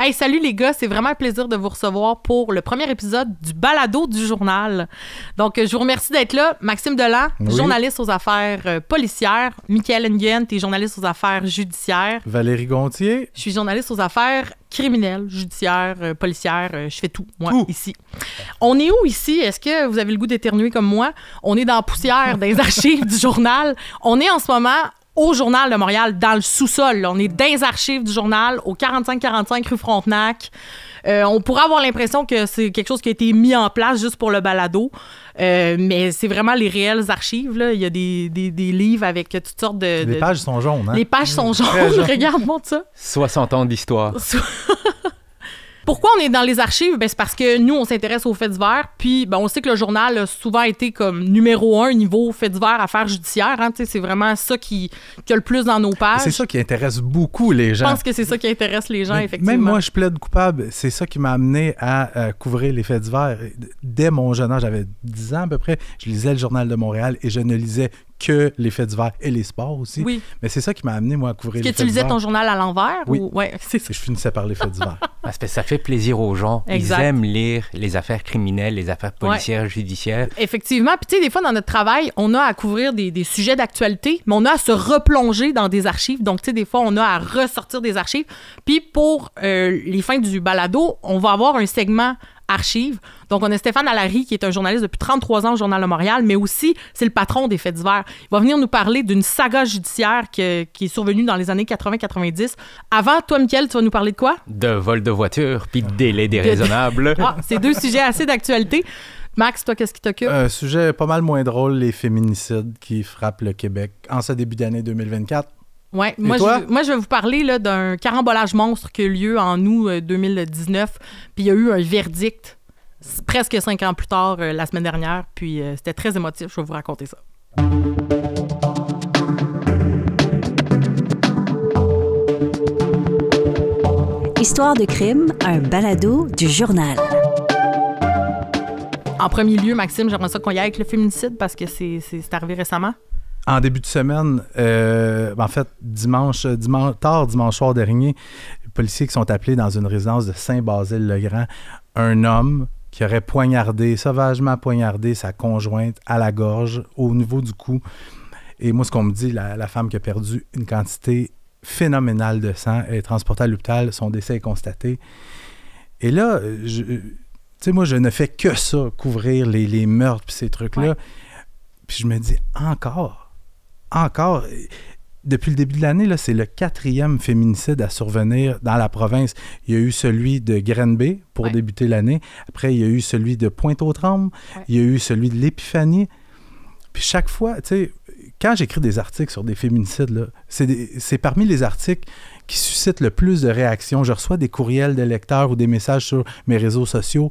Hey, salut les gars, c'est vraiment un plaisir de vous recevoir pour le premier épisode du balado du journal. Donc, je vous remercie d'être là. Maxime Delan, journaliste aux affaires policières. Michael Nguyen, t'es journaliste aux affaires judiciaires. Valérie Gontier. Je suis journaliste aux affaires criminelles, judiciaires, policières. Je fais tout, moi, ici. On est où ici? Est-ce que vous avez le goût d'éternuer comme moi? On est dans la poussière des archives du journal. On est en ce moment au Journal de Montréal, dans le sous-sol. Là. On est dans les archives du journal, au 4545 rue Frontenac. On pourrait avoir l'impression que c'est quelque chose qui a été mis en place juste pour le balado, mais c'est vraiment les réelles archives. Là. Il y a des livres avec toutes sortes de... Les pages sont jaunes. Hein? Les pages sont jaunes. Regarde, montre ça. 60 ans d'histoire. Pourquoi on est dans les archives? Ben, c'est parce que nous, on s'intéresse aux faits divers. Puis, ben, on sait que le journal a souvent été comme numéro 1 niveau faits divers, affaires judiciaires. Hein, c'est vraiment ça qui a le plus dans nos pages. C'est ça qui intéresse beaucoup les gens. Je pense que c'est ça qui intéresse les gens, effectivement. Même moi, je plaide coupable. C'est ça qui m'a amené à couvrir les faits divers. Dès mon jeune âge, j'avais 10 ans à peu près, je lisais le Journal de Montréal et je ne lisais que les faits divers et les sports aussi. Oui. Mais c'est ça qui m'a amené, moi, à couvrir les faits divers. Est-ce que tu lisais ton journal à l'envers? Oui. Ou... Ouais, c'est ça. Je finissais par les faits divers. Parce que ça fait plaisir aux gens. Exact. Ils aiment lire les affaires criminelles, les affaires policières, judiciaires. Effectivement. Puis tu sais, des fois, dans notre travail, on a à couvrir des sujets d'actualité, mais on a à se replonger dans des archives. Donc, tu sais, des fois, on a à ressortir des archives. Puis pour les fins du balado, on va avoir un segment archives. Donc, on a Stéphane Allary, qui est un journaliste depuis 33 ans au Journal de Montréal, mais aussi, c'est le patron des faits divers. Il va venir nous parler d'une saga judiciaire qui est survenue dans les années 80-90. Avant, toi, Michael, tu vas nous parler de quoi? De vol de voiture, puis de délai déraisonnable. C'est deux sujets assez d'actualité. Max, toi, qu'est-ce qui t'occupe? Un sujet pas mal moins drôle, les féminicides qui frappent le Québec en ce début d'année 2024. Oui, moi, je vais vous parler là, d'un carambolage monstre qui a eu lieu en août 2019. Puis il y a eu un verdict presque 5 ans plus tard, la semaine dernière. Puis c'était très émotif. Je vais vous raconter ça. Histoire de crime, un balado du journal. En premier lieu, Maxime, j'aimerais ça qu'on y aille avec le féminicide parce que c'est arrivé récemment. En début de semaine, en fait, tard dimanche soir dernier, les policiers qui sont appelés dans une résidence de Saint-Basile-le-Grand, un homme qui aurait sauvagement poignardé sa conjointe à la gorge, au niveau du cou. Et moi, ce qu'on me dit, la femme qui a perdu une quantité phénoménale de sang est transportée à l'hôpital, son décès est constaté. Et là, tu sais, moi, je ne fais que ça, couvrir les meurtres puis ces trucs-là. Ouais. Puis je me dis, encore, depuis le début de l'année, là, c'est le 4e féminicide à survenir dans la province. Il y a eu celui de Granby pour débuter l'année. Après, il y a eu celui de Pointe-aux-Trembles. Il y a eu celui de l'Épiphanie. Puis chaque fois, tu sais, quand j'écris des articles sur des féminicides, là, c'est parmi les articles qui suscitent le plus de réactions. Je reçois des courriels de lecteurs ou des messages sur mes réseaux sociaux.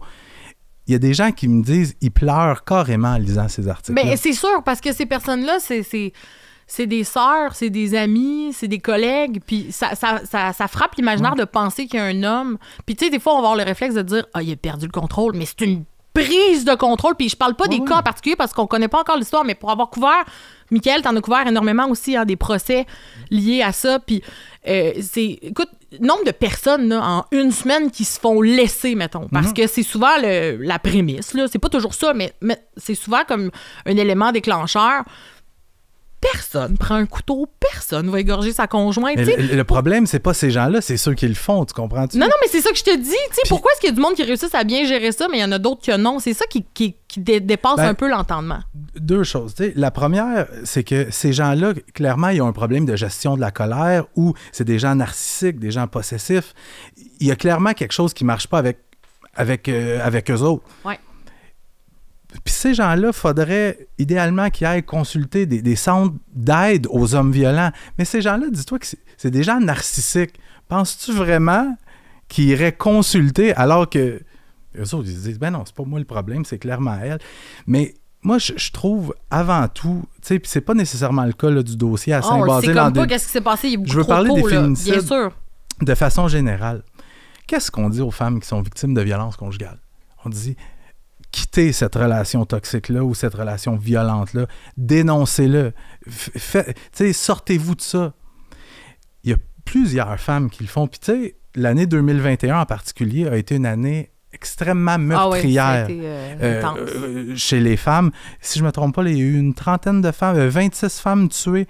Il y a des gens qui me disent ils pleurent carrément en lisant ces articles. Bien, c'est sûr, parce que ces personnes-là, c'est des sœurs, c'est des amis, c'est des collègues, puis ça frappe l'imaginaire de penser qu'il y a un homme. Puis tu sais, des fois, on va avoir le réflexe de dire « Ah, il a perdu le contrôle », mais c'est une prise de contrôle, puis je parle pas des cas en particulier parce qu'on connaît pas encore l'histoire, mais pour avoir couvert, Michael, t'en as couvert énormément aussi, des procès liés à ça, puis écoute, nombre de personnes là, en une semaine qui se font laisser, mettons, parce que c'est souvent la prémisse, là, c'est pas toujours ça, mais c'est souvent comme un élément déclencheur. Personne prend un couteau, personne va égorger sa conjointe. Le problème, c'est pas ces gens-là, c'est ceux qui le font, tu comprends-tu? Non, mais c'est ça que je te dis. Pourquoi est-ce qu'il y a du monde qui réussit à bien gérer ça, mais il y en a d'autres que non? C'est ça qui dépasse un peu l'entendement. Deux choses. La première, c'est que ces gens-là, clairement, ils ont un problème de gestion de la colère ou c'est des gens narcissiques, des gens possessifs. Il y a clairement quelque chose qui marche pas avec eux autres. Ouais. Puis ces gens-là, il faudrait idéalement qu'ils aillent consulter des centres d'aide aux hommes violents. Mais ces gens-là, dis-toi que c'est des gens narcissiques. Penses-tu vraiment qu'ils iraient consulter alors que eux autres, ils se disent, ben non, c'est pas moi le problème, c'est clairement elle. Mais moi, je trouve avant tout, tu sais, puis c'est pas nécessairement le cas là, du dossier à Saint-Basile. On sait comme pas qu'est-ce qui s'est passé, il y a beaucoup je veux parler des féminicides bien sûr. De façon générale. Qu'est-ce qu'on dit aux femmes qui sont victimes de violences conjugales? On dit... Quittez cette relation toxique-là ou cette relation violente-là. Dénoncez-le. Sortez-vous de ça. Il y a plusieurs femmes qui le font. Puis, tu sais, l'année 2021 en particulier a été une année extrêmement meurtrière chez les femmes. Si je ne me trompe pas, il y a eu une trentaine de femmes, 26 femmes tuées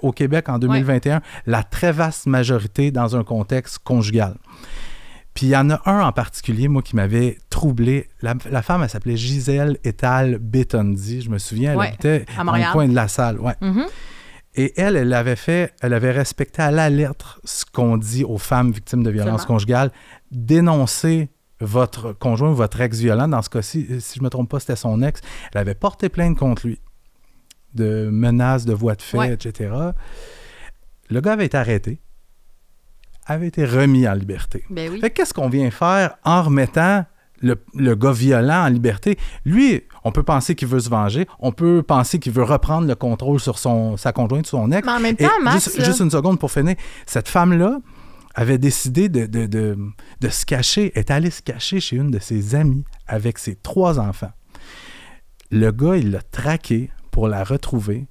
au Québec en 2021, la très vaste majorité dans un contexte conjugal. Puis il y en a un en particulier, moi, qui m'avait troublé. La femme, elle s'appelait Gisèle Étal Bétondi. Je me souviens, elle habitait dans le coin de la salle. Ouais. Mm-hmm. Et elle avait respecté à la lettre ce qu'on dit aux femmes victimes de violences conjugales, dénoncer votre conjoint ou votre ex-violent. Dans ce cas-ci, si je ne me trompe pas, c'était son ex. Elle avait porté plainte contre lui de menaces, de voies de fait, etc. Le gars avait été arrêté, avait été remis en liberté. Ben oui. Fait qu'est-ce qu'on vient faire en remettant le gars violent en liberté? Lui, on peut penser qu'il veut se venger, on peut penser qu'il veut reprendre le contrôle sur sa conjointe, son ex. Mais en même temps, Max... Juste une seconde pour finir. Cette femme-là avait décidé de se cacher, est allée se cacher chez une de ses amies avec ses 3 enfants. Le gars, il l'a traqué pour la retrouver,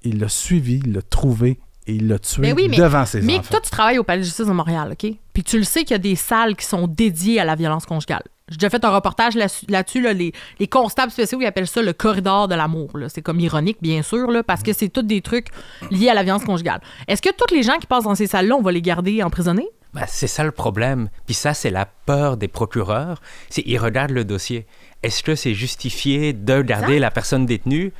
il l'a suivi, il l'a trouvé et il l'a tué devant ses enfants. Mais toi, tu travailles au Palais de justice de Montréal, OK? Puis tu le sais qu'il y a des salles qui sont dédiées à la violence conjugale. J'ai déjà fait un reportage là-dessus, là, les constables spéciaux, ils appellent ça le corridor de l'amour. Là. C'est comme ironique, bien sûr, là, parce que c'est tous des trucs liés à la violence conjugale. Est-ce que tous les gens qui passent dans ces salles-là, on va les garder emprisonnés? Ben, c'est ça le problème. Puis ça, c'est la peur des procureurs. Ils regardent le dossier. Est-ce que c'est justifié de garder la personne détenue?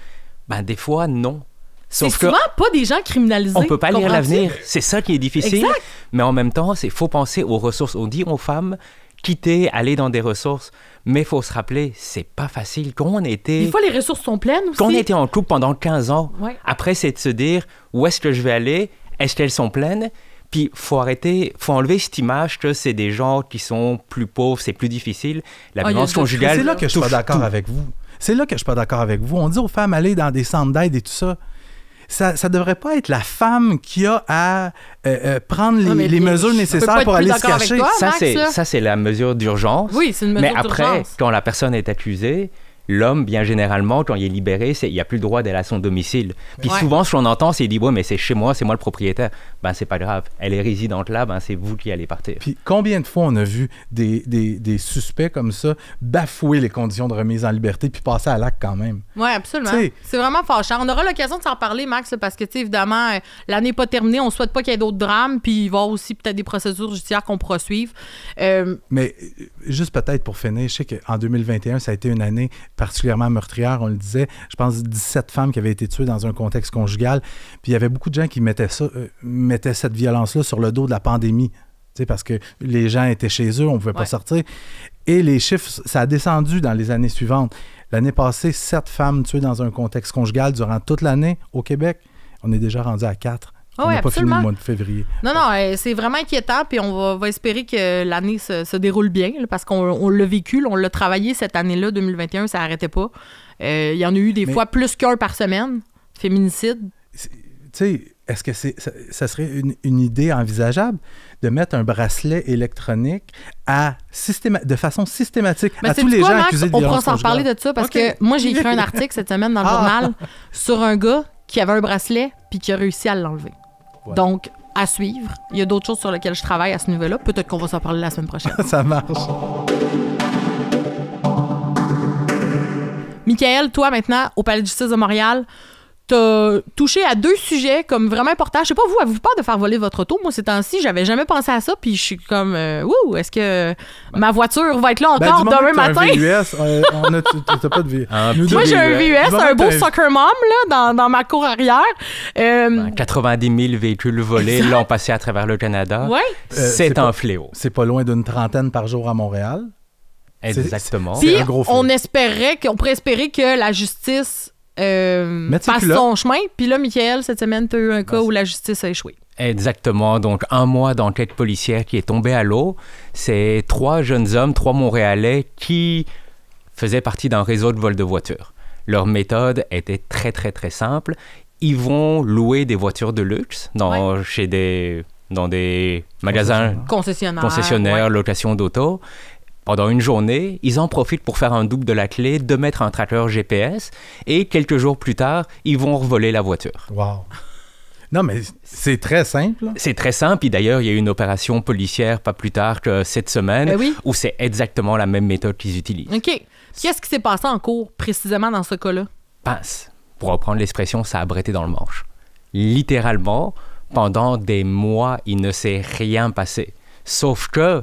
Ben, des fois, non. Sauf c'est souvent pas des gens criminalisés. On peut pas lire l'avenir. C'est ça qui est difficile. Exact. Mais en même temps, il faut penser aux ressources. On dit aux femmes, quitter, aller dans des ressources. Mais il faut se rappeler, c'est pas facile. Quand on était... Des fois, les ressources sont pleines aussi. Quand on était en couple pendant 15 ans, après, c'est de se dire, où est-ce que je vais aller? Est-ce qu'elles sont pleines? Puis, faut enlever cette image que c'est des gens qui sont plus pauvres, c'est plus difficile. La violence conjugale... C'est là que je suis pas d'accord avec vous. C'est là que je suis pas d'accord avec vous. On dit aux femmes, aller dans des centres d'aide et tout ça. Ça devrait pas être la femme qui a à prendre les mesures nécessaires pour aller se cacher. Toi, ça, c'est la mesure d'urgence. Oui, c'est une mesure d'urgence. Mais après, quand la personne est accusée, l'homme, bien généralement, quand il est libéré, il n'y a plus le droit d'aller à son domicile. Puis souvent, ce qu'on entend, c'est qu'il dit « Ouais, mais c'est chez moi, c'est moi le propriétaire. » Ben, c'est pas grave. Elle est résidente là, ben, c'est vous qui allez partir. Puis combien de fois on a vu des suspects comme ça bafouer les conditions de remise en liberté puis passer à l'acte quand même? Oui, absolument. C'est vraiment fâchant. On aura l'occasion de s'en parler, Max, parce que, évidemment, l'année n'est pas terminée. On ne souhaite pas qu'il y ait d'autres drames. Puis il va y avoir aussi peut-être des procédures judiciaires qu'on pourra suivre. Mais juste peut-être pour finir, je sais qu'en 2021, ça a été une année particulièrement meurtrière, on le disait. Je pense 17 femmes qui avaient été tuées dans un contexte conjugal. Puis il y avait beaucoup de gens qui mettaient cette violence-là sur le dos de la pandémie. Parce que les gens étaient chez eux, on ne pouvait pas sortir. Et les chiffres, ça a descendu dans les années suivantes. L'année passée, 7 femmes tuées dans un contexte conjugal durant toute l'année au Québec. On est déjà rendu à 4. On n'a pas fini le mois de février. Non, c'est vraiment inquiétant, puis on va espérer que l'année se déroule bien, là, parce qu'on l'a vécu, on l'a travaillé cette année-là, 2021, ça n'arrêtait pas. Il y en a eu des fois plus qu'un par semaine, féminicide. Tu sais, est-ce que ça serait une idée envisageable de mettre un bracelet électronique de façon systématique à tous les gens accusés de violence conjugale? On pourra s'en parler de ça, parce que moi, j'ai écrit un article cette semaine dans le journal sur un gars qui avait un bracelet puis qui a réussi à l'enlever. Ouais. Donc, à suivre. Il y a d'autres choses sur lesquelles je travaille à ce niveau-là. Peut-être qu'on va s'en parler la semaine prochaine. Ça marche. Michael, toi, maintenant, au Palais de justice de Montréal, t'as touché à 2 sujets comme vraiment importants. Je sais pas, vous, avez-vous peur de faire voler votre auto? Moi, ces temps-ci, j'avais jamais pensé à ça, puis je suis comme, est-ce que ma voiture va être là encore demain matin? Un VUS, t'as pas de VUS. Moi, j'ai un VUS, un beau soccer mom, là, dans ma cour arrière. 90 000 véhicules volés l'ont passé à travers le Canada. Ouais. C'est un fléau. C'est pas loin d'une 30aine par jour à Montréal. Exactement. Puis, on pourrait espérer que la justice passe son chemin. Puis là, Michael, cette semaine, tu as eu un cas où la justice a échoué. Exactement. Donc, 1 mois d'enquête policière qui est tombé à l'eau. C'est 3 jeunes hommes, 3 Montréalais qui faisaient partie d'un réseau de vol de voitures. Leur méthode était très, très, très simple. Ils vont louer des voitures de luxe dans des magasins concessionnaires, location d'auto. Pendant une journée, ils en profitent pour faire un double de la clé, de mettre un tracker GPS et quelques jours plus tard, ils vont revoler la voiture. Wow! Non, mais c'est très simple. Là. C'est très simple. Puis d'ailleurs, il y a eu une opération policière pas plus tard que cette semaine où c'est exactement la même méthode qu'ils utilisent. OK. Qu'est-ce qui s'est passé en cours précisément dans ce cas-là? Pince. Pour reprendre l'expression, ça a bretté dans le manche. Littéralement, pendant des mois, il ne s'est rien passé. Sauf que,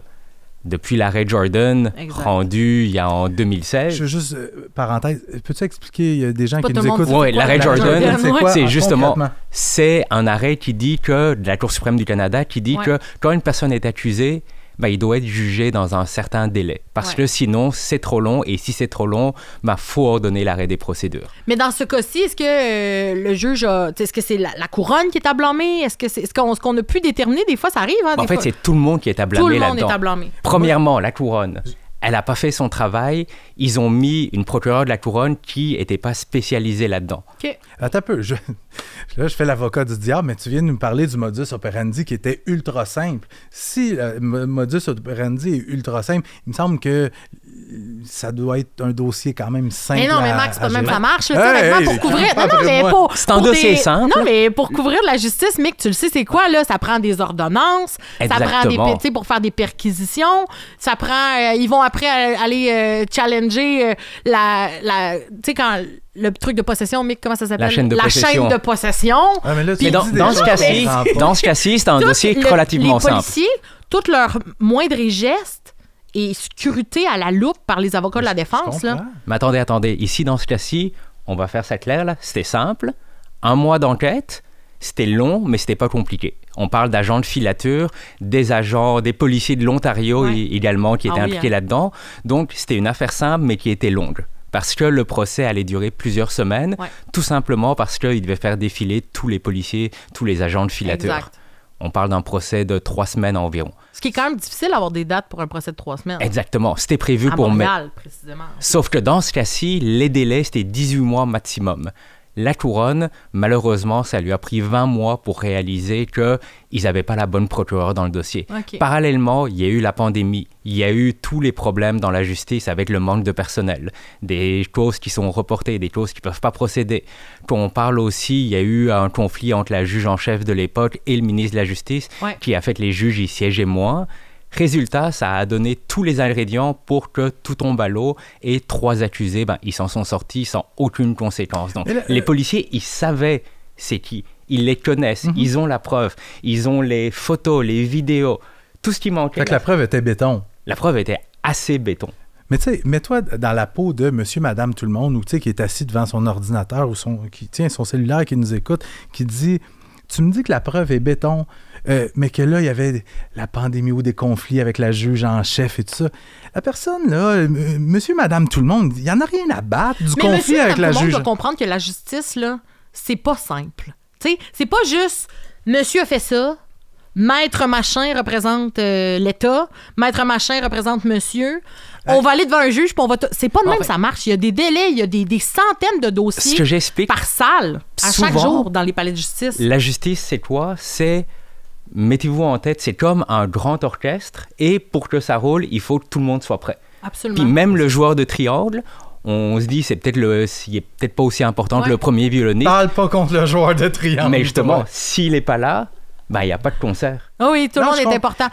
depuis l'arrêt Jordan, rendu il y a en 2016... Je veux juste, parenthèse, peux-tu expliquer, il y a des gens qui nous écoutent? Oui, l'arrêt Jordan, c'est justement... concrètement? C'est un arrêt qui dit que, de la Cour suprême du Canada, qui dit que quand une personne est accusée, ben, il doit être jugé dans un certain délai. Parce que sinon, c'est trop long. Et si c'est trop long, ben, faut ordonner l'arrêt des procédures. Mais dans ce cas-ci, est-ce que le juge a... Est-ce que c'est la couronne qui est à blâmer? Est-ce qu'on a pu déterminer? Des fois, ça arrive. Hein, en fait, c'est tout le monde qui est à blâmer là-dedans. Tout le monde est à blâmer. Premièrement, la couronne. Elle n'a pas fait son travail. Ils ont mis une procureure de la couronne qui n'était pas spécialisée là-dedans. OK. Attends un peu. Là, je fais l'avocat du diable, mais tu viens de nous parler du modus operandi qui était ultra simple. Si le modus operandi est ultra simple, il me semble que ça doit être un dossier quand même simple. Mais non, mais Max, pas même ça marche. Là, pour couvrir... c'est un dossier simple. Non, mais pour couvrir la justice, Mick, tu le sais, c'est quoi, là? Ça prend des ordonnances. Exactement. Ça prend pour faire des perquisitions. Ça prend... ils vont après aller challenger tu sais, quand... Le truc de possession, Mick, comment ça s'appelle? La chaîne de possession. Chaîne de possession. Ah, mais là, mais dans ce cas-ci, c'est un dossier relativement simple. Les policiers, tous leurs moindres gestes est scruté à la loupe par les avocats de la défense. Là. Mais attendez. Ici, dans ce cas-ci, on va faire ça clair. Là. C'était simple. 1 mois d'enquête. C'était long, mais c'était pas compliqué. On parle d'agents de filature, des policiers de l'Ontario également qui étaient impliqués là-dedans. Donc, c'était une affaire simple, mais qui était longue. Parce que le procès allait durer plusieurs semaines, tout simplement parce qu'il devait faire défiler tous les policiers, tous les agents de filature. Exact. On parle d'un procès de 3 semaines environ. Ce qui est quand même difficile d'avoir des dates pour un procès de 3 semaines. Exactement. C'était prévu pour Montréal, précisément. Sauf que dans ce cas-ci, les délais, c'était 18 mois maximum. La couronne, malheureusement, ça lui a pris 20 mois pour réaliser qu'ils n'avaient pas la bonne procureure dans le dossier. Okay. Parallèlement, il y a eu la pandémie. Il y a eu tous les problèmes dans la justice avec le manque de personnel. Des choses qui sont reportées, des choses qui ne peuvent pas procéder. Quand on parle aussi, il y a eu un conflit entre la juge en chef de l'époque et le ministre de la Justice qui a fait que les juges y siégeaient moins. Résultat, ça a donné tous les ingrédients pour que tout tombe à l'eau et 3 accusés, ils s'en sont sortis sans aucune conséquence. Donc, les policiers, ils savaient c'est qui. Ils les connaissent, ils ont la preuve, ils ont les photos, les vidéos, tout ce qui manquait. Fait que la preuve était béton. La preuve était assez béton. Mais tu sais, mets-toi dans la peau de monsieur, madame, tout le monde, ou tu sais, qui est assis devant son ordinateur ou qui tient son cellulaire, qui nous écoute, qui dit... Tu me dis que la preuve est béton, mais que là, il y avait la pandémie ou des conflits avec la juge en chef et tout ça. La personne, là, monsieur, madame, tout le monde, il n'y en a rien à battre du conflit avec la juge. Mais monsieur, tout le monde doit comprendre que la justice, là, c'est pas simple. Tu sais, c'est pas juste monsieur a fait ça, maître machin représente l'État, maître machin représente monsieur. On va aller devant un juge, puis on va... C'est pas de même, ça marche. Il y a des délais, il y a des centaines de dossiers ce que j'explique, par salle, à souvent, chaque jour dans les palais de justice. La justice, c'est quoi? Mettez-vous en tête, c'est comme un grand orchestre, et pour que ça roule, il faut que tout le monde soit prêt. Absolument. Puis même le joueur de triangle, on se dit, il est peut-être pas aussi important que le premier violoniste. Parle pas contre le joueur de triangle. Mais justement, s'il n'est pas là, il n'y a pas de concert. Oh oui, tout le monde est important.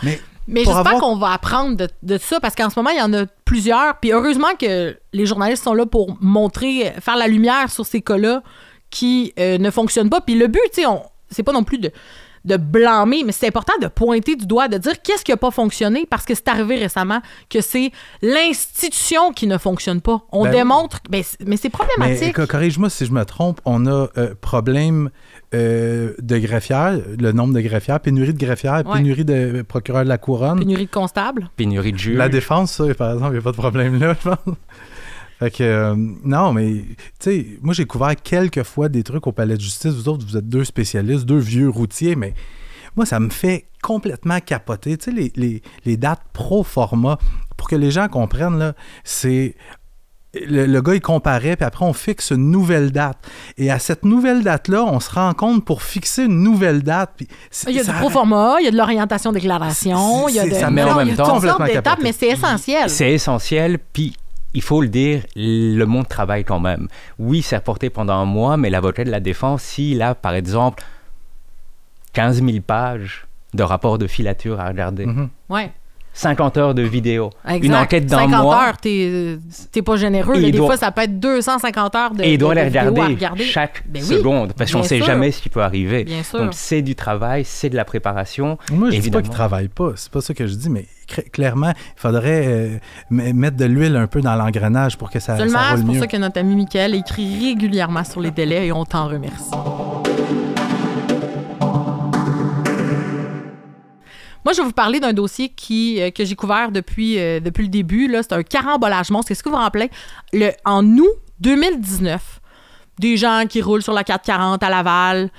Mais j'espère qu'on va apprendre de ça, parce qu'en ce moment, il y en a plusieurs. Puis heureusement que les journalistes sont là pour faire la lumière sur ces cas-là qui ne fonctionnent pas. Puis le but, tu sais, c'est pas non plus de blâmer, mais c'est important de pointer du doigt, de dire qu'est-ce qui n'a pas fonctionné, parce que c'est arrivé récemment que c'est l'institution qui ne fonctionne pas. On démontre... Mais c'est problématique. Mais corrige-moi si je me trompe, on a problème... de greffières, le nombre de greffières, pénurie de greffières, pénurie de procureurs de la couronne. Pénurie de constables. Pénurie de juges. La défense, ça, par exemple, il n'y a pas de problème là, je pense. Fait que, non, mais, tu sais, moi, j'ai couvert quelques fois des trucs au palais de justice. Vous autres, vous êtes 2 spécialistes, 2 vieux routiers, mais moi, ça me fait complètement capoter. Tu sais, les dates pro forma, pour que les gens comprennent, là, c'est... Le gars, il comparait, puis après, on fixe une nouvelle date. Et à cette nouvelle date-là, on se rencontre pour fixer une nouvelle date. Puis il y a du proforma, il y a de l'orientation déclaration, il y a ça met en même temps toutes sortes d'étapes, mais c'est essentiel. C'est essentiel, puis il faut le dire, le monde travaille quand même. Oui, c'est reporté pendant 1 mois, mais l'avocat de la défense, s'il a, par exemple, 15 000 pages de rapports de filature à regarder. Ouais. 50 heures de vidéo. Exact. Une enquête d'un 50 mois. heures, t'es pas généreux. Et Là, il des doit- fois, ça peut être 250 heures de Et il doit de les vidéos à regarder chaque Ben oui, seconde, parce qu'on ne bien sait sûr. jamais ce qui peut arriver. Bien sûr. Donc, c'est du travail, c'est de la préparation. Moi, je dis pas Évidemment. qu'ils travaillent pas. C'est pas ça que je dis, mais clairement, il faudrait mettre de l'huile un peu dans l'engrenage pour que ça Seulement, roule c'est pour mieux. ça que notre ami Mickaël écrit régulièrement sur les délais et on t'en remercie. Moi, je vais vous parler d'un dossier que j'ai couvert depuis le début. Là. C'est un carambolage monstre. Est-ce que vous vous rappelez? En août 2019, des gens qui roulent sur la 440 à Laval.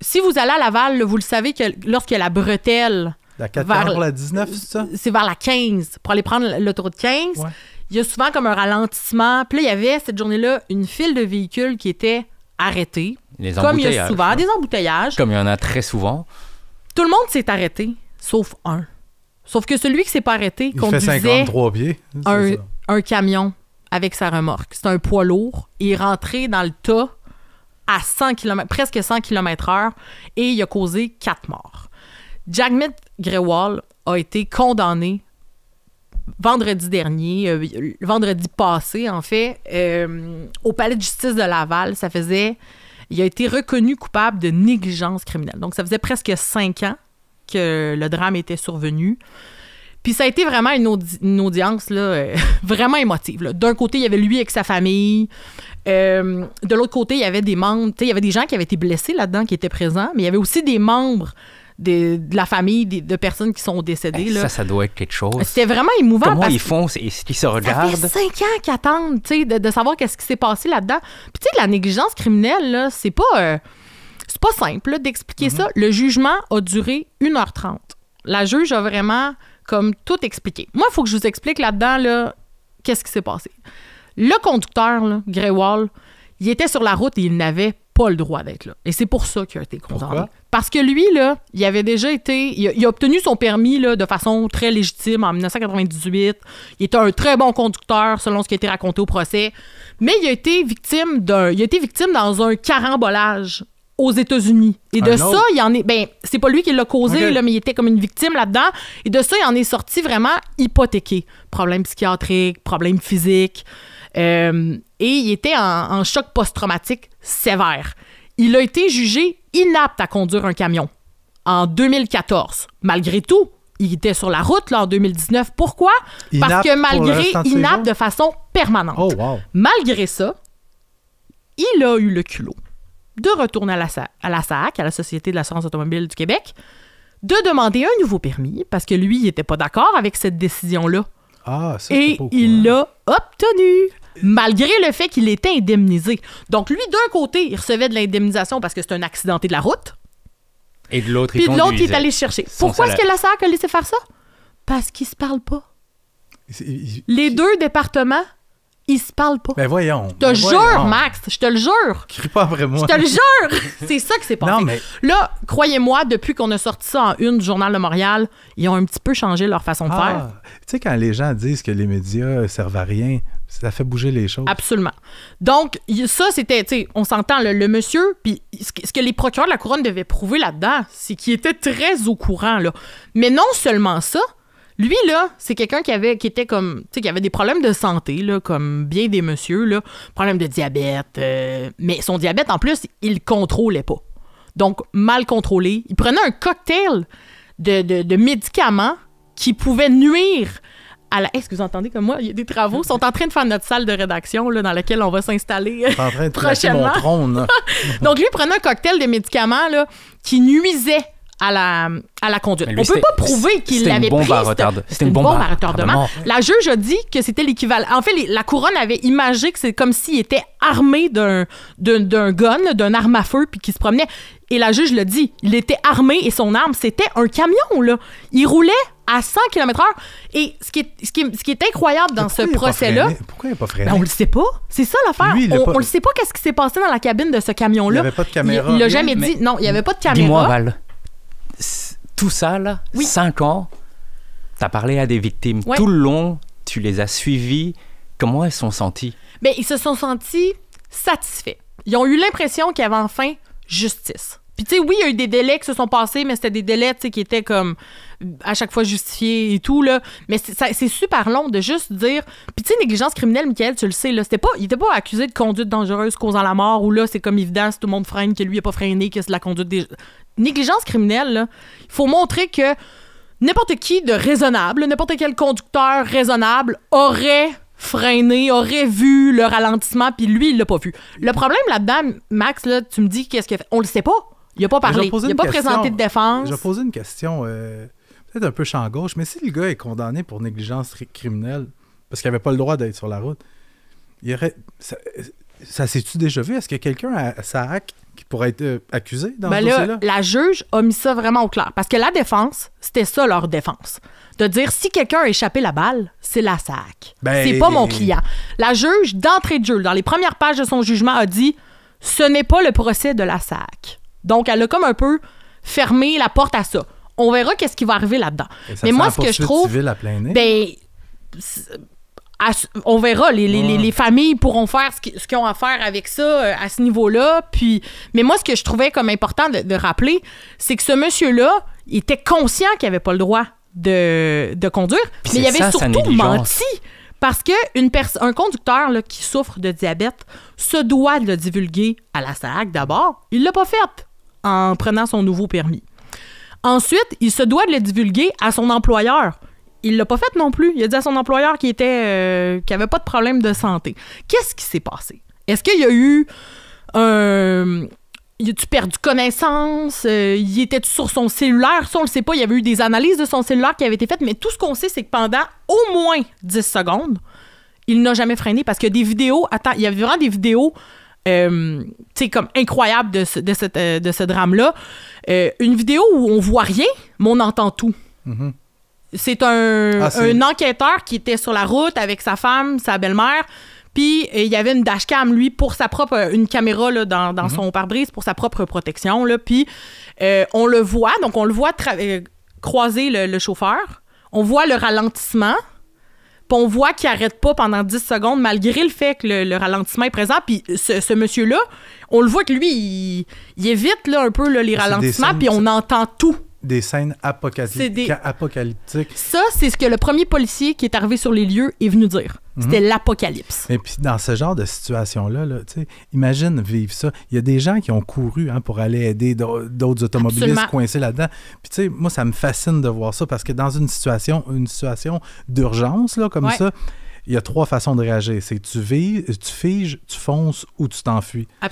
Si vous allez à Laval, là, vous le savez que lorsqu'il y a la bretelle, La 4 vers- pour la 19, c'est ça? c'est vers la 15, pour aller prendre l'autoroute 15. Ouais. Il y a souvent comme un ralentissement. Puis là, il y avait cette journée-là une file de véhicules qui était arrêtée. Les Comme il y a embouteillages, souvent hein. des embouteillages. Comme il y en a très souvent. Tout le monde s'est arrêté, sauf un. Sauf que celui qui s'est pas arrêté Il fait conduisait 53 pieds. c'est un, ça. un camion avec sa remorque. C'est un poids lourd. Il est rentré dans le tas à 100 km, presque 100 km/h et il a causé 4 morts. Jagmeet Grewal a été condamné vendredi dernier, vendredi passé, en fait, au palais de justice de Laval. Il a été reconnu coupable de négligence criminelle. Donc, ça faisait presque 5 ans que le drame était survenu. Puis ça a été vraiment une audience là, vraiment émotive. Là. D'un côté, il y avait lui avec sa famille. De l'autre côté, il y avait des membres... Il y avait des gens qui avaient été blessés là-dedans, qui étaient présents, mais il y avait aussi des membres de la famille, de personnes qui sont décédées. Là. Ça doit être quelque chose. C'était vraiment émouvant. Comment parce ils font? Est-ce qu'ils se ça regardent? fait 5 ans qu'ils attendent, tu sais, de savoir qu'est-ce qui s'est passé là-dedans. Puis tu sais, la négligence criminelle, là, c'est pas simple là, d'expliquer ça. Le jugement a duré 1h30. La juge a vraiment comme tout expliqué. Moi, il faut que je vous explique là-dedans, là, qu'est-ce qui s'est passé. Le conducteur, là, Grewal, il était sur la route et il n'avait pas le droit d'être là. Et c'est pour ça qu'il a été condamné. Pourquoi? Parce que lui, là, il avait déjà été... Il a obtenu son permis là, de façon très légitime en 1998. Il était un très bon conducteur, selon ce qui a été raconté au procès. Mais il a été victime dans un carambolage aux États-Unis. Et de Un ça, autre? il en est... Ben, c'est pas lui qui l'a causé, Ok. là, mais il était comme une victime là-dedans. Et de ça, il en est sorti vraiment hypothéqué. Problème psychiatrique, problème physique. Et il était en choc post-traumatique sévère. Il a été jugé inapte à conduire un camion en 2014. Malgré tout, il était sur la route là, en 2019. Pourquoi? Parce Inapte que pour le malgré restant de ses inapte jours? de façon permanente. Oh, wow. Malgré ça, il a eu le culot de retourner à la SAAQ, à la Société de l'assurance automobile du Québec, de demander un nouveau permis, parce que lui, il n'était pas d'accord avec cette décision-là. Ah, ça, Et j'étais pas au il courant. l'a obtenu, malgré le fait qu'il était indemnisé. Donc lui, d'un côté, il recevait de l'indemnisation parce que c'est un accidenté de la route, Et de l'autre, puis ils de l'autre, il est conduisaient. allé chercher. Son Pourquoi est-ce salaire. que la SAAQ a laissé faire ça? Parce qu'ils se parlent pas. Il- Les deux départements, ils se parlent pas. Ben voyons. Je te le jure, Max, je te le jure. Crie pas après moi. Je te le jure! C'est ça qui s'est passé. Non, mais Là, croyez-moi, depuis qu'on a sorti ça en une du Journal de Montréal, ils ont un petit peu changé leur façon de faire. tu sais, quand les gens disent que les médias servent à rien, ça fait bouger les choses. Absolument. Donc, ça, c'était, tu sais, on s'entend, le monsieur, puis ce que les procureurs de la Couronne devaient prouver là-dedans, c'est qu'il était très au courant, là. Mais non seulement ça, lui, là, c'est quelqu'un qui était comme, tu sais, qui avait des problèmes de santé, là, comme bien des messieurs, là, problème de diabète, mais son diabète, en plus, il le contrôlait pas. Donc, mal contrôlé. Il prenait un cocktail de médicaments qui pouvaient nuire à la... Est-ce que vous entendez comme moi? Il y a des travaux. Ils sont en train de faire notre salle de rédaction là, dans laquelle on va s'installer. T'es en train de placer mon prochainement. trône. là. Donc, lui, il prenait un cocktail de médicaments là, qui nuisait à la conduite. Mais lui, On peut c'était- pas prouver qu'il c'était une l'avait bombe pris. à retardement. C'était une bombe à retardement. La juge a dit que c'était l'équivalent. En fait, la Couronne avait imagé que c'est comme s'il était armé d'un gun, là, d'un arme à feu, puis qu'il se promenait. Et la juge l'a dit. Il était armé et son arme, c'était un camion, là. Il roulait à 100 km/h. Et ce qui est incroyable dans ce Pourquoi il a pas procès-là, freiné? Pourquoi il n'a pas freiné? ben, on le sait pas. C'est ça l'affaire. Lui, il a On pas- le sait pas qu'est-ce qui s'est passé dans la cabine de ce Il camion-là. n'y avait pas de caméra. Il l'a rien? jamais dit. Non, il n'y avait pas de caméra. Dis-moi, Val, tout ça, là, Oui. 5 ans, t'as parlé à des victimes. Ouais. Tout le long, tu les as suivies. Comment elles sont senties? Ben, ils se sont sentis satisfaits. Ils ont eu l'impression qu'il y avait enfin justice. Puis, tu sais, oui, il y a eu des délais qui se sont passés, mais c'était des délais, tu sais, qui étaient comme à chaque fois justifiés et tout, là. Mais c'est super long de juste dire... Puis, tu sais, négligence criminelle, Mickaël, tu le sais, là, il était pas accusé de conduite dangereuse causant la mort, ou là, c'est comme évident, si tout le monde freine, que lui, il a pas freiné, que c'est de la conduite des... Négligence criminelle, là, il faut montrer que n'importe qui de raisonnable, n'importe quel conducteur raisonnable aurait freiné, aurait vu le ralentissement, puis lui, il l'a pas vu. Le problème là-dedans, Max, là, tu me dis qu'est-ce qu'il a fait? On le sait pas. Il a pas parlé. Il a pas présenté de défense. Je vais poser une question, peut-être un peu champ gauche, mais si le gars est condamné pour négligence criminelle, parce qu'il avait pas le droit d'être sur la route, ça s'est-tu déjà vu? Est-ce qu'il y a quelqu'un à SAAC qui pourrait être accusé dans ce dossier-là? La juge a mis ça vraiment au clair. Parce que la défense, c'était ça leur défense. De dire, si quelqu'un a échappé la balle, c'est la SAAC. C'est pas mon client. La juge, d'entrée de jeu, dans les premières pages de son jugement, a dit, ce n'est pas le procès de la SAAC. Donc, elle a comme un peu fermé la porte à ça. On verra qu'est-ce qui va arriver là-dedans. Mais moi, ce que je trouve... Civile à plein nez. On verra, les familles pourront faire ce qu'ils ont à faire avec ça à ce niveau-là. Puis, mais moi, ce que je trouvais comme important de rappeler, c'est que ce monsieur-là, il était conscient qu'il n'avait pas le droit de conduire, mais il avait surtout menti. Parce qu'un conducteur là, qui souffre de diabète se doit de le divulguer à la SAAC d'abord. Il ne l'a pas fait en prenant son nouveau permis. Ensuite, il se doit de le divulguer à son employeur. Il l'a pas fait non plus. Il a dit à son employeur qu'il avait pas de problème de santé. Qu'est-ce qui s'est passé? Est-ce qu'il y a eu il a-tu perdu connaissance? Il était sur son cellulaire? Ça, on le sait pas. Il y avait eu des analyses de son cellulaire qui avaient été faites, mais tout ce qu'on sait, c'est que pendant au moins 10 secondes, il n'a jamais freiné parce que des vidéos... Attends, il y avait vraiment des vidéos tu sais, comme incroyables de ce drame-là. Une vidéo où on voit rien, mais on entend tout. Mm-hmm. C'est un enquêteur qui était sur la route avec sa femme, sa belle-mère, puis il y avait une dashcam, lui, pour sa propre... une caméra là, dans son pare-brise pour sa propre protection, là, puis on le voit, donc on le voit croiser le chauffeur, on voit le ralentissement, puis on voit qu'il n'arrête pas pendant 10 secondes, malgré le fait que le ralentissement est présent, puis ce monsieur-là, on le voit que lui, il évite là, un peu là, les ralentissements, puis on entend tout. Des scènes apocalyptiques. Ça, c'est ce que le premier policier qui est arrivé sur les lieux est venu dire. C'était l'apocalypse. Et puis, dans ce genre de situation-là, là, imagine vivre ça. Il y a des gens qui ont couru pour aller aider d'autres automobilistes coincés là-dedans. Puis, tu sais, moi, ça me fascine de voir ça parce que dans une situation d'urgence, là, comme ça, il y a 3 façons de réagir. C'est que tu figes, tu fonces ou tu t'enfuis. Il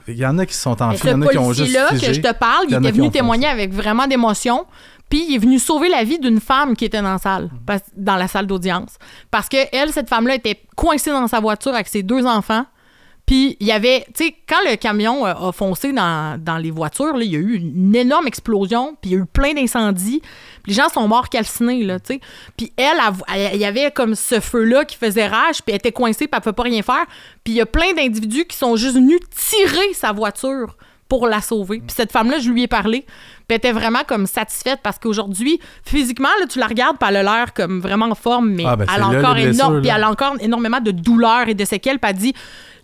Il y en a qui se sont enfuis, il y en a qui ont juste figé. Ce policier-là que je te parle, il était venu témoigner avec vraiment d'émotion. Puis il est venu sauver la vie d'une femme qui était dans la salle d'audience. Parce que elle, cette femme-là, était coincée dans sa voiture avec ses 2 enfants. Puis il y avait, tu sais, quand le camion a foncé dans les voitures, là, il y a eu une énorme explosion, puis il y a eu plein d'incendies. Puis les gens sont morts calcinés, là, tu sais. Puis elle, il y avait comme ce feu-là qui faisait rage, puis elle était coincée, puis elle ne pouvait pas rien faire. Puis il y a plein d'individus qui sont juste venus tirer sa voiture pour la sauver. Puis cette femme-là, je lui ai parlé, puis elle était vraiment comme satisfaite parce qu'aujourd'hui, physiquement, là, tu la regardes, puis elle a l'air comme vraiment en forme, mais elle a encore énormément de douleurs et de séquelles, puis elle dit...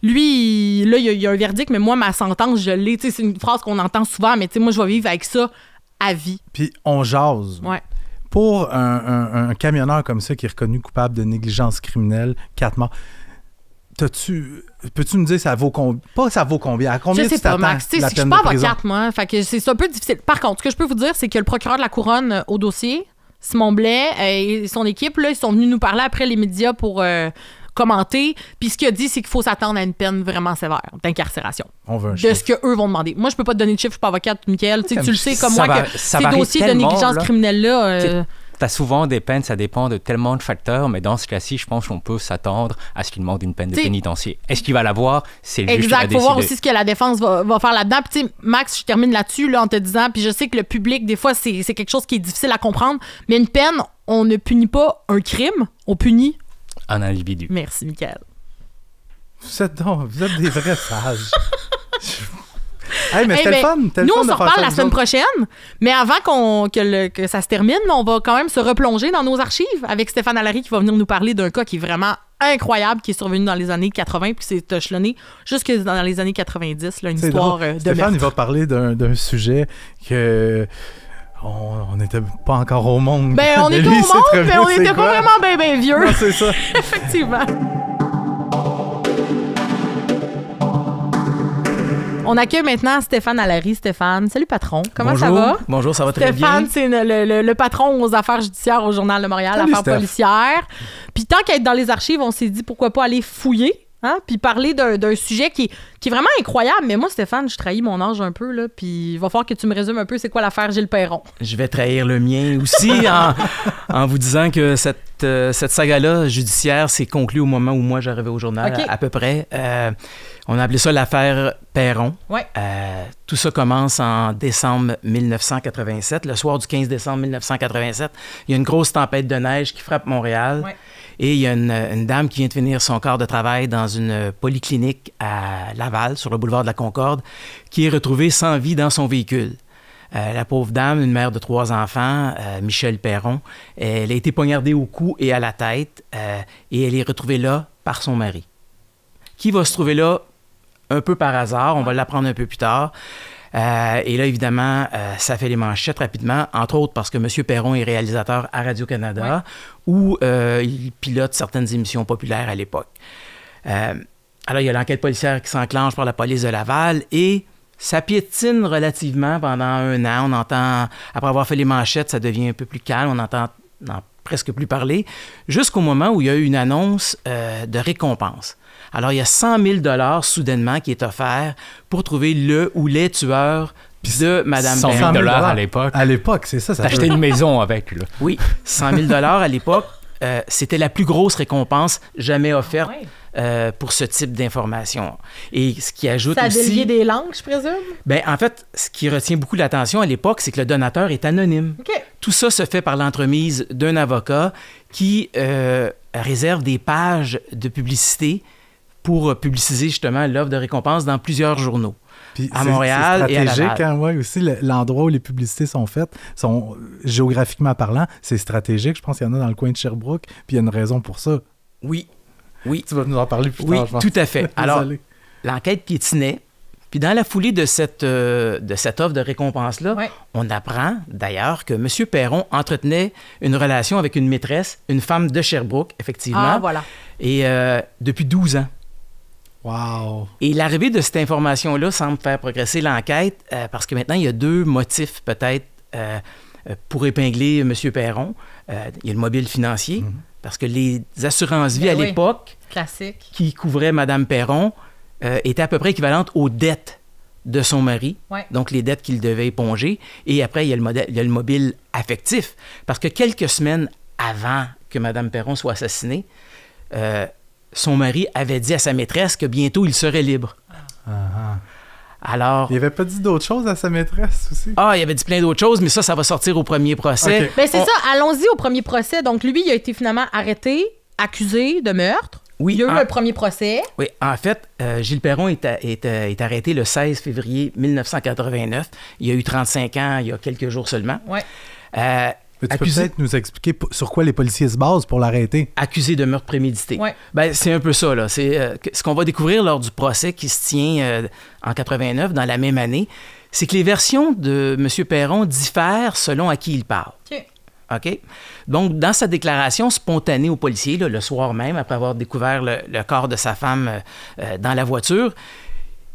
Lui, là, il y a un verdict, mais moi, ma sentence, je l'ai. C'est une phrase qu'on entend souvent, mais moi, je vais vivre avec ça à vie. Puis on jase. Ouais. Pour un camionneur comme ça qui est reconnu coupable de négligence criminelle, 4 morts, peux-tu me dire ça vaut combien? Pas ça vaut combien? À combien je sais tu t'attends? Pas, Max. Je suis pas avocate, moi. Fait que c'est un peu difficile. Par contre, ce que je peux vous dire, c'est que le procureur de la Couronne au dossier, Simon Blais, et son équipe, là, ils sont venus nous parler après les médias pour... commenter, puis ce qu'il a dit, c'est qu'il faut s'attendre à une peine vraiment sévère d'incarcération. On veut un chiffre. De ce qu'eux vont demander. Moi, je peux pas te donner de chiffre, je suis pas avocate, Mickaël. Tu le sais comme moi que ces dossiers de négligence criminelle-là... T'as souvent des peines, ça dépend de tellement de facteurs, mais dans ce cas-ci, je pense qu'on peut s'attendre à ce qu'il demande une peine de pénitencier. Est-ce qu'il va l'avoir? C'est le juge qui va décider. Exact, faut voir aussi ce que la défense va faire là-dedans. Puis tu sais, Max, je termine là-dessus là, en te disant, puis je sais que le public, des fois, c'est quelque chose qui est difficile à comprendre, mais une peine, on ne punit pas un crime, on punit un individu. Merci, Mickaël. Vous êtes des vrais sages. Hey, mais c'était le fun. Nous, on se reparle la semaine prochaine, mais avant que ça se termine, on va quand même se replonger dans nos archives avec Stéphane Allary qui va venir nous parler d'un cas qui est vraiment incroyable qui est survenu dans les années 80 puis c'est échelonné jusque dans les années 90, là, une C'est histoire drôle. de Stéphane, il meurtre. va parler d'un sujet que on n'était pas encore au monde. Ben, on Mais était au lui, il sait monde, très mais bien on c'est n'était quoi. pas vraiment bien vieux. Non, c'est ça. Effectivement. On accueille maintenant Stéphane Allary. Stéphane, salut patron. Comment ça va? Bonjour, ça va très Stéphane, bien. c'est le patron aux affaires judiciaires au Journal de Montréal, Salut, affaires Steph. policières. Puis tant qu'à être dans les archives, on s'est dit pourquoi pas aller fouiller, hein? Puis parler d'un sujet qui est vraiment incroyable. Mais moi, Stéphane, je trahis mon âge un peu, là. Puis il va falloir que tu me résumes un peu c'est quoi l'affaire Gilles Perron. Je vais trahir le mien aussi en vous disant que cette saga-là judiciaire s'est conclue au moment où moi j'arrivais au journal, OK. à peu près. On a appelé ça l'affaire Perron. Ouais. Tout ça commence en décembre 1987, le soir du 15 décembre 1987. Il y a une grosse tempête de neige qui frappe Montréal. Ouais. Et il y a une dame qui vient de finir son quart de travail dans une polyclinique à Laval, sur le boulevard de la Concorde, qui est retrouvée sans vie dans son véhicule. La pauvre dame, une mère de 3 enfants, Michelle Perron, elle a été poignardée au cou et à la tête et elle est retrouvée là par son mari, qui va se trouver là un peu par hasard. On va l'apprendre un peu plus tard. Et là, évidemment, ça fait les manchettes rapidement, entre autres parce que M. Perron est réalisateur à Radio-Canada, où il pilote certaines émissions populaires à l'époque. Alors, il y a l'enquête policière qui s'enclenche par la police de Laval et ça piétine relativement pendant 1 an. On entend, après avoir fait les manchettes, ça devient un peu plus calme. On entend presque plus parler, jusqu'au moment où il y a eu une annonce de récompense. Alors, il y a 100 000 soudainement qui est offert pour trouver le ou les tueurs de Mme 100 000 Perron. $ à l'époque. À l'époque, c'est ça. T'as acheté une maison avec, là. Oui, 100 000 à l'époque. C'était la plus grosse récompense jamais offerte pour ce type d'information. Et ce qui ajoute Ça a aussi... délié des langues, je présume? Ben, en fait, ce qui retient beaucoup l'attention à l'époque, c'est que le donateur est anonyme. OK. Tout ça se fait par l'entremise d'un avocat qui réserve des pages de publicité pour publiciser justement l'offre de récompense dans plusieurs journaux. Puis À Montréal c'est et à stratégique, Laval. hein, ouais, aussi, l'endroit où les publicités sont faites, sont géographiquement parlant, c'est stratégique. Je pense qu'il y en a dans le coin de Sherbrooke, puis il y a une raison pour ça. Oui. Tu vas nous en parler plus Oui, tard, je pense. tout à fait. Alors, Désolé. l'enquête piétinait. Puis dans la foulée de cette offre de récompense-là, Ouais. on apprend d'ailleurs que M. Perron entretenait une relation avec une maîtresse, une femme de Sherbrooke, effectivement, Ah, voilà. et depuis 12 ans. Wow. Et l'arrivée de cette information-là semble faire progresser l'enquête parce que maintenant, il y a 2 motifs peut-être pour épingler M. Perron. Il y a le mobile financier, parce que les assurances-vie Ben à oui. l'époque Classique. qui couvraient Mme Perron étaient à peu près équivalentes aux dettes de son mari, Ouais. donc les dettes qu'il devait éponger. Et après, il y a le mobile affectif, parce que quelques semaines avant que Mme Perron soit assassinée, son mari avait dit à sa maîtresse que bientôt il serait libre. Alors, Il avait pas dit d'autre chose à sa maîtresse aussi? il avait dit plein d'autres choses, mais ça va sortir au premier procès. Ok. Ben c'est ça, allons-y au premier procès. Donc lui, il a été finalement arrêté, accusé de meurtre. Oui, Il y a eu en- le premier procès. Oui, en fait, Gilles Perron est arrêté le 16 février 1989. Il a eu 35 ans il y a quelques jours seulement. Ouais. Mais tu peux peut-être nous expliquer sur quoi les policiers se basent pour l'arrêter? Accusé de meurtre prémédité. Ouais. Ben, c'est un peu ça, là. C'est ce qu'on va découvrir lors du procès qui se tient en 89, dans la même année, c'est que les versions de M. Perron diffèrent selon à qui il parle. OK. OK? Donc, dans sa déclaration spontanée au policier, là, le soir même, après avoir découvert le corps de sa femme dans la voiture,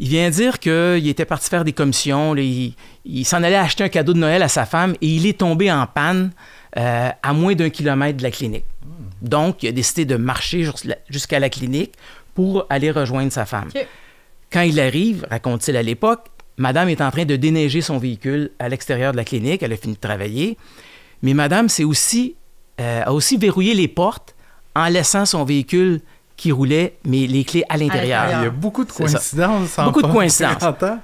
il vient dire qu'il était parti faire des commissions, là, il s'en allait acheter un cadeau de Noël à sa femme et il est tombé en panne à moins d'1 kilomètre de la clinique. Donc, il a décidé de marcher jusqu'à la clinique pour aller rejoindre sa femme. OK. Quand il arrive, raconte-t-il à l'époque, Madame est en train de déneiger son véhicule à l'extérieur de la clinique, elle a fini de travailler, mais Madame a aussi verrouillé les portes en laissant son véhicule qui roulait, mais les clés à l'intérieur. Il y a beaucoup de C'est ça. coïncidences. en Beaucoup de pas coïncidences. 50 ans.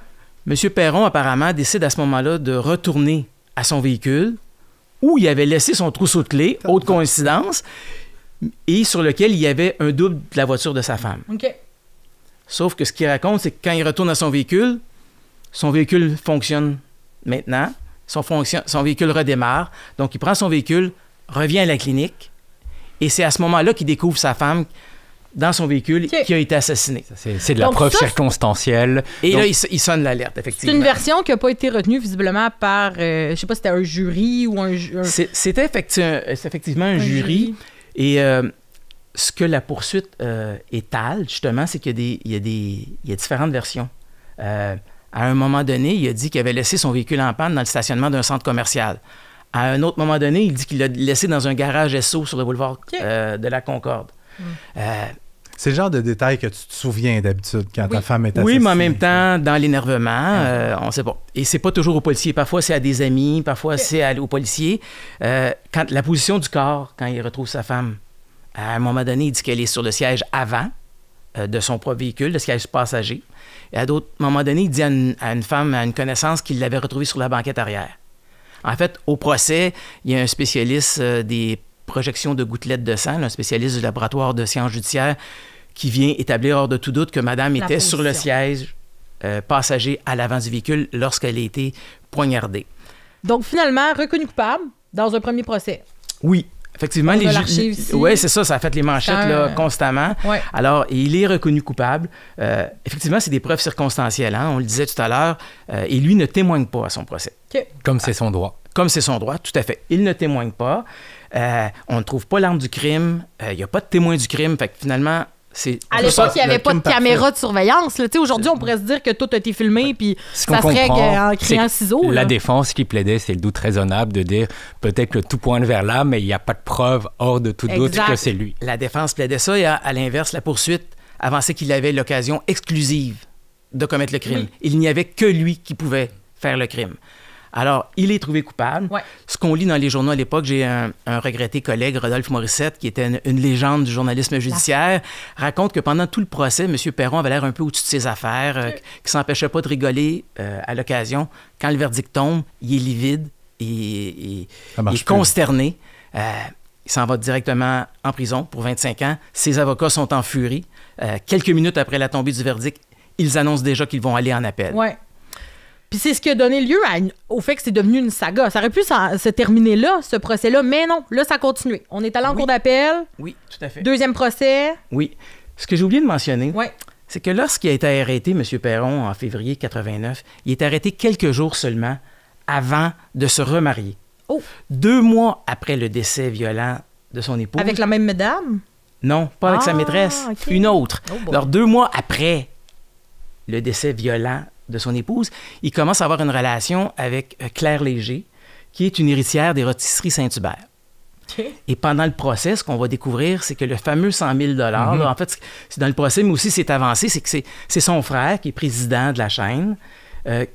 M. Perron, apparemment, décide à ce moment-là de retourner à son véhicule où il avait laissé son trousseau de clés, haute coïncidence, et sur lequel il y avait un double de la voiture de sa femme. OK. Sauf que ce qu'il raconte, c'est que quand il retourne à son véhicule fonctionne maintenant, son véhicule redémarre, donc il prend son véhicule, revient à la clinique, et c'est à ce moment-là qu'il découvre sa femme dans son véhicule OK. qui a été assassiné. C'est de la Donc preuve ça, circonstancielle. Et Donc, là, il sonne l'alerte, C'est effectivement. une version qui n'a pas été retenue visiblement par, je sais pas si c'était un jury ou un... C'était effectivement un jury. Et ce que la poursuite étale, justement, c'est qu'il y a différentes versions. À un moment donné, il a dit qu'il avait laissé son véhicule en panne dans le stationnement d'un centre commercial. À un autre moment donné, il dit qu'il l'a laissé dans un garage SO sur le boulevard de la Concorde. C'est le genre de détail que tu te souviens d'habitude quand ta femme est assassinée. Oui, mais en même temps, dans l'énervement, on ne sait pas. Et c'est pas toujours aux policiers. Parfois, c'est à des amis, parfois, c'est aux policiers. Quand la position du corps, quand il retrouve sa femme, à un moment donné, il dit qu'elle est sur le siège avant de son propre véhicule, le siège passager. Et à d'autres moments donnés, il dit à une femme, à une connaissance, qu'il l'avait retrouvée sur la banquette arrière. En fait, au procès, il y a un spécialiste des projections de gouttelettes de sang, un spécialiste du laboratoire de sciences judiciaires, qui vient établir hors de tout doute que madame était sur le siège passager à l'avant du véhicule lorsqu'elle a été poignardée. Donc, finalement, reconnu coupable dans un premier procès. Oui. Effectivement, On a l'archive ici. Oui, c'est ça, ça a fait les manchettes là, constamment. Ouais. Alors, il est reconnu coupable. Effectivement, c'est des preuves circonstancielles, hein, on le disait tout à l'heure, et lui ne témoigne pas à son procès. comme c'est son droit. Comme c'est son droit, tout à fait. Il ne témoigne pas. On ne trouve pas l'arme du crime. Il n'y a pas de témoin du crime. Fait que finalement, c'est... À l'époque, il n'y avait le pas de crime caméra de surveillance. Là. Tu sais, aujourd'hui, on pourrait se dire que tout a été filmé, puis Ce qu'on ça se règle comprend, en criant c'est ciseaux. la là. défense qui plaidait, c'est le doute raisonnable de dire peut-être que tout pointe vers là, mais il n'y a pas de preuve hors de tout doute Exact. que c'est lui. La défense plaidait ça et à l'inverse, la poursuite avançait qu'il avait l'occasion exclusive de commettre le crime. Oui. Il n'y avait que lui qui pouvait faire le crime. Alors, il est trouvé coupable. Ouais. Ce qu'on lit dans les journaux à l'époque, j'ai un regretté collègue, Rodolphe Morissette, qui était une légende du journalisme judiciaire, raconte que pendant tout le procès, M. Perron avait l'air un peu au-dessus de ses affaires, qui ne s'empêchait pas de rigoler à l'occasion. Quand le verdict tombe, il est livide et Ça marche est plus. consterné. Il s'en va directement en prison pour 25 ans. Ses avocats sont en furie. Quelques minutes après la tombée du verdict, ils annoncent déjà qu'ils vont aller en appel. Ouais. Puis c'est ce qui a donné lieu au fait que c'est devenu une saga. Ça aurait pu se terminer là, ce procès-là, mais non, là, ça a continué. On est allé en Oui. cour d'appel, Oui, tout à fait. deuxième procès. Oui. Ce que j'ai oublié de mentionner, Ouais. c'est que lorsqu'il a été arrêté, M. Perron, en février 89, il est arrêté quelques jours seulement avant de se remarier. Oh. 2 mois après le décès violent de son épouse. Avec la même madame. Non, pas avec sa Ah, maîtresse, ok. une autre. Oh boy. Alors, 2 mois après le décès violent de son épouse, il commence à avoir une relation avec Claire Léger, qui est une héritière des rôtisseries Saint-Hubert. OK. Et pendant le procès, ce qu'on va découvrir, c'est que le fameux 100 000 là, en fait, c'est dans le procès, mais aussi c'est avancé, c'est que c'est son frère, qui est président de la chaîne,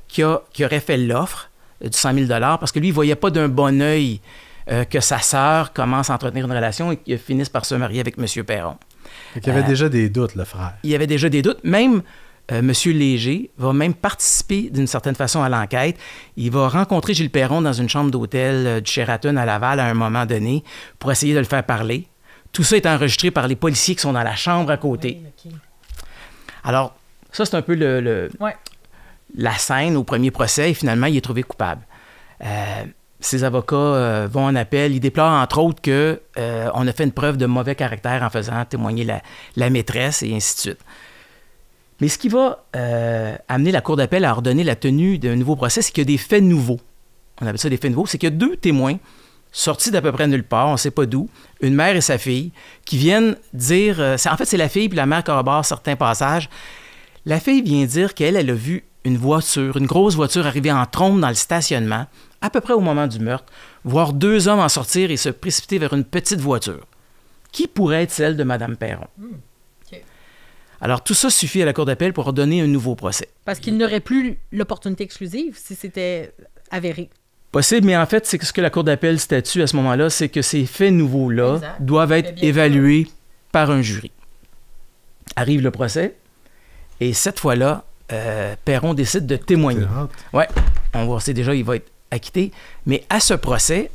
qui aurait fait l'offre du 100 000 parce que lui, il ne voyait pas d'un bon œil que sa sœur commence à entretenir une relation et qu'il finisse par se marier avec M. Perron. Il y avait déjà des doutes, le frère. Il y avait déjà des doutes. Même M. Léger va même participer d'une certaine façon à l'enquête. Il va rencontrer Gilles Perron dans une chambre d'hôtel du Sheraton à Laval à un moment donné pour essayer de le faire parler. Tout ça est enregistré par les policiers qui sont dans la chambre à côté. OK. Alors, ça, c'est un peu Ouais. la scène au premier procès et finalement, il est trouvé coupable. Ses avocats vont en appel. Ils déplorent, entre autres, qu'on a fait une preuve de mauvais caractère en faisant témoigner la maîtresse et ainsi de suite. Mais ce qui va amener la Cour d'appel à ordonner la tenue d'un nouveau procès, c'est qu'il y a des faits nouveaux. On appelle ça des faits nouveaux. C'est qu'il y a 2 témoins sortis d'à peu près nulle part, on ne sait pas d'où, une mère et sa fille, qui viennent dire... en fait, c'est la fille puis la mère corroborent certains passages. La fille vient dire qu'elle a vu une voiture, une grosse voiture arriver en trombe dans le stationnement, à peu près au moment du meurtre, voir 2 hommes en sortir et se précipiter vers une petite voiture, qui pourrait être celle de Mme Perron. OK. Alors, tout ça suffit à la Cour d'appel pour ordonner un nouveau procès. Parce qu'il n'aurait plus l'opportunité exclusive si c'était avéré. Possible, mais en fait, c'est que ce que la Cour d'appel statue à ce moment-là, c'est que ces faits nouveaux-là Exact. doivent être Fait bien évalués par un jury. Arrive le procès, et cette fois-là, Perron décide de témoigner. C'est hâte. Ouais, on sait déjà, il va être acquitté, mais à ce procès,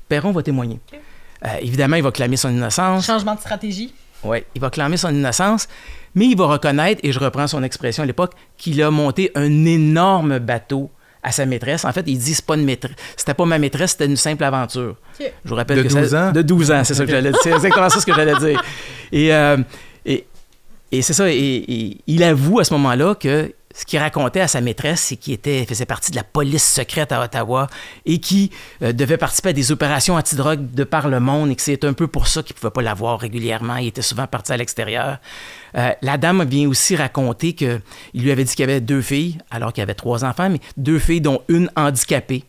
Perron va témoigner. OK. Évidemment, il va clamer son innocence. Changement de stratégie. Oui, il va clamer son innocence, mais il va reconnaître, et je reprends son expression à l'époque, qu'il a monté un énorme bateau à sa maîtresse. En fait, il dit c'était pas ma maîtresse, c'était une simple aventure. OK. Je vous rappelle De 12 ans? De 12 ans, c'est ça que j'allais dire. C'est exactement ça ce que j'allais dire. Et c'est ça. Et il avoue à ce moment-là que ce qu'il racontait à sa maîtresse, c'est qu'il faisait partie de la police secrète à Ottawa et qui devait participer à des opérations antidrogue de par le monde et que c'est un peu pour ça qu'il ne pouvait pas la voir régulièrement. Il était souvent parti à l'extérieur. La dame vient aussi raconter qu'il lui avait dit qu'il y avait 2 filles, alors qu'il y avait 3 enfants, mais 2 filles, dont une handicapée.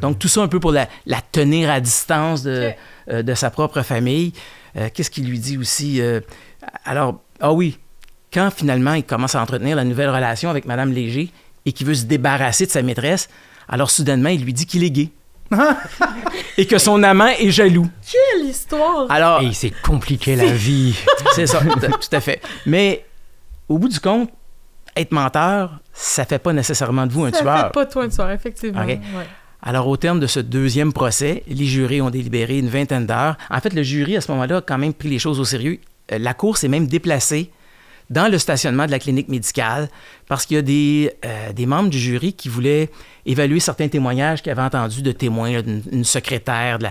Donc, tout ça un peu pour la tenir à distance de sa propre famille. Qu'est-ce qu'il lui dit aussi? Quand finalement il commence à entretenir la nouvelle relation avec Mme Léger et qu'il veut se débarrasser de sa maîtresse, alors soudainement, il lui dit qu'il est gay. Et que son amant est jaloux. Quelle histoire! Alors, Et c'est compliqué la vie. c'est ça, tout à fait. Mais au bout du compte, être menteur, ça fait pas nécessairement de vous un Ça tueur. fait pas toi un tueur, effectivement. OK. Ouais. Alors, au terme de ce 2e procès, les jurés ont délibéré une 20aine d'heures. En fait, le jury, à ce moment-là, a quand même pris les choses au sérieux. La cour s'est même déplacée dans le stationnement de la clinique médicale parce qu'il y a des membres du jury qui voulaient évaluer certains témoignages qu'ils avaient entendus de témoins, là, d'une secrétaire de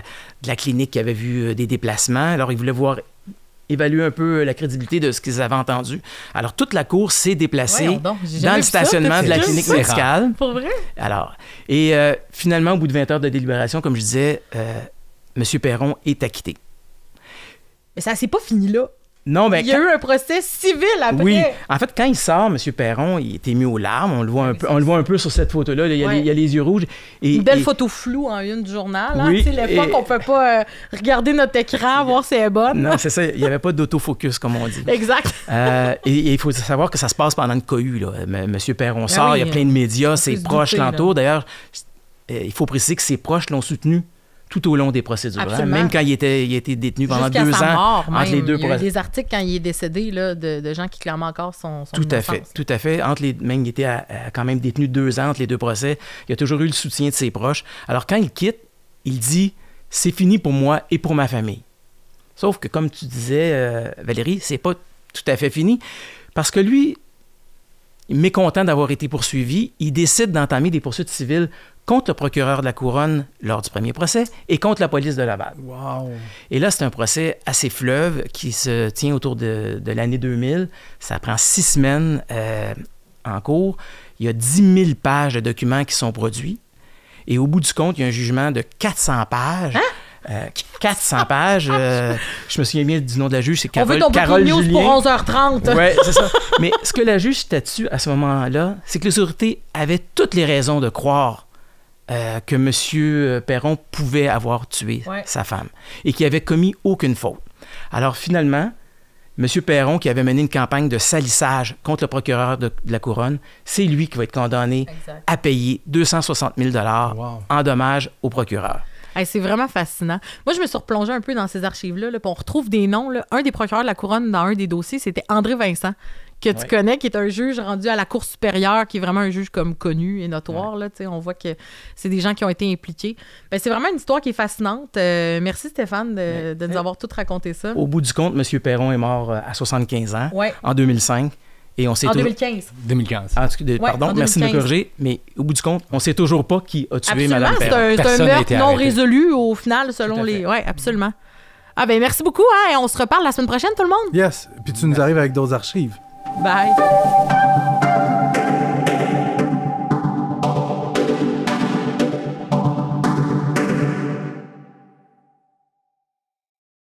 la clinique qui avait vu des déplacements. Alors, ils voulaient évaluer un peu la crédibilité de ce qu'ils avaient entendu. Alors, toute la cour s'est déplacée Voyons donc, j'ai dans jamais le vu ça. stationnement de la T'as-tu clinique vu ça? médicale. Pour vrai? Alors, finalement, au bout de 20 heures de délibération, comme je disais, M. Perron est acquitté. Mais ça, c'est pas fini là. Non, mais Il y a eu un procès civil après. oui. En fait, quand il sort, M. Perron, il était mis aux larmes. On le voit un peu sur cette photo-là. Là. Il y a les yeux rouges. Une belle photo floue en une du journal. Hein? Oui, Tu sais, l'époque, on peut pas regarder notre écran, voir si elle est bonne. Non, c'est ça. Il n'y avait pas d'autofocus, comme on dit. Exact. Et il faut savoir que ça se passe pendant une cohue. Là. M. Perron sort, oui, il y a plein de médias, on ses peut se proches douter, l'entourent. D'ailleurs, il faut préciser que ses proches l'ont soutenu tout au long des procédures. Hein? Absolument. Même quand il a été détenu pendant Jusqu'à 2 sa ans mort, entre même. les deux Il y a eu procès. des articles quand il est décédé là, de gens qui clament encore son Tout à innocence. fait, tout à fait. Même il était quand même détenu 2 ans entre les 2 procès. Il a toujours eu le soutien de ses proches. Alors quand il quitte, il dit « c'est fini pour moi et pour ma famille ». Sauf que comme tu disais, Valérie, c'est pas tout à fait fini parce que lui, mécontent d'avoir été poursuivi, il décide d'entamer des poursuites civiles contre le procureur de la Couronne lors du premier procès et contre la police de Laval. Wow! Et là, c'est un procès assez fleuve qui se tient autour de l'année 2000. Ça prend 6 semaines en cours. Il y a 10 000 pages de documents qui sont produits. Et au bout du compte, il y a un jugement de 400 pages. 400 pages. Je me souviens bien du nom de la juge, c'est On veut Carole, ton Carole breaking news Julien. pour 11h30. Oui, c'est ça. Mais ce que la juge statue à ce moment-là, c'est que les autorités avaient toutes les raisons de croire que M. Perron pouvait avoir tué sa femme et qu'il n'avait commis aucune faute. Alors finalement, M. Perron, qui avait mené une campagne de salissage contre le procureur de la Couronne, c'est lui qui va être condamné à payer 260 000 en dommages au procureur. Hey, c'est vraiment fascinant. Moi, je me suis replongée un peu dans ces archives-là, puis on retrouve des noms. Là. Un des procureurs de la Couronne dans un des dossiers, c'était André Vincent, que tu connais, qui est un juge rendu à la Cour supérieure, qui est vraiment un juge comme connu et notoire. Là, on voit que c'est des gens qui ont été impliqués. Ben, c'est vraiment une histoire qui est fascinante. Merci Stéphane de nous avoir tout raconté ça. Au bout du compte, M. Perron est mort à 75 ans, Ouais. en 2005. Et on sait En toujours... 2015. 2015. Pardon, en merci de me 2015. corriger, mais au bout du compte, on ne sait toujours pas qui a tué Absolument, Mme c'est Perron. un Personne n'a meurtre été non arrêté. résolu au final, selon Tout à les... fait. Oui, absolument. Ah ben merci beaucoup, hein, et on se reparle la semaine prochaine, tout le monde. Yes! Puis tu nous arrives avec d'autres archives. Bye.